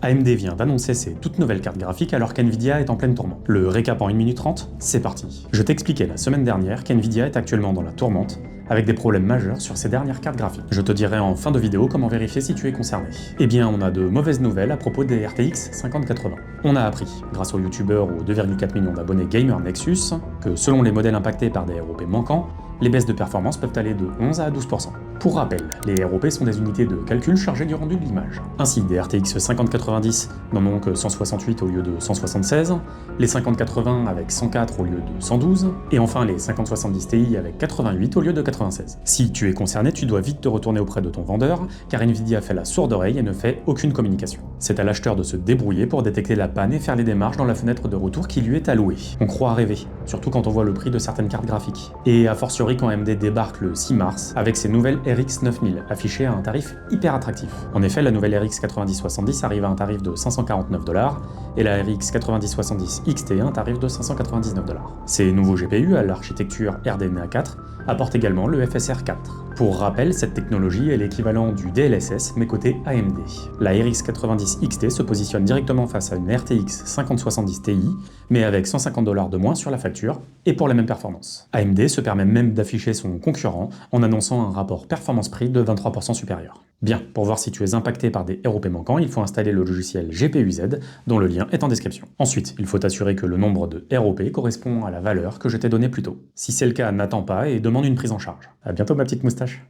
AMD vient d'annoncer ses toutes nouvelles cartes graphiques alors qu'NVIDIA est en pleine tourmente. Le récap en 1 minute 30, c'est parti. Je t'expliquais la semaine dernière qu'NVIDIA est actuellement dans la tourmente, avec des problèmes majeurs sur ses dernières cartes graphiques. Je te dirai en fin de vidéo comment vérifier si tu es concerné. Eh bien, on a de mauvaises nouvelles à propos des RTX 5080. On a appris, grâce au youtubeur aux 2,4 millions d'abonnés Gamer Nexus, que selon les modèles impactés par des ROP manquants, les baisses de performance peuvent aller de 11 à 12%. Pour rappel, les ROP sont des unités de calcul chargées du rendu de l'image. Ainsi, des RTX 5090 n'en ont que 168 au lieu de 176, les 5080 avec 104 au lieu de 112, et enfin les 5070 Ti avec 88 au lieu de 96. Si tu es concerné, tu dois vite te retourner auprès de ton vendeur, car Nvidia fait la sourde oreille et ne fait aucune communication. C'est à l'acheteur de se débrouiller pour détecter la panne et faire les démarches dans la fenêtre de retour qui lui est allouée. On croit rêver, surtout quand on voit le prix de certaines cartes graphiques. Et a fortiori quand AMD débarque le 6 mars avec ses nouvelles RX 9000 affichées à un tarif hyper attractif. En effet, la nouvelle RX 9070 arrive à un tarif de 549$ et la RX 9070 XT à un tarif de 599$. Ces nouveaux GPU à l'architecture RDNA 4 apportent également le FSR 4. Pour rappel, cette technologie est l'équivalent du DLSS mais côté AMD. La RX 90 XT se positionne directement face à une RTX 5070 Ti mais avec 150$ de moins sur la facture et pour la même performance. AMD se permet même d'afficher son concurrent en annonçant un rapport performance-prix de 23% supérieur. Bien, pour voir si tu es impacté par des ROP manquants, il faut installer le logiciel GPUZ, dont le lien est en description. Ensuite, il faut assurer que le nombre de ROP correspond à la valeur que je t'ai donnée plus tôt. Si c'est le cas, n'attends pas et demande une prise en charge. À bientôt ma petite moustache.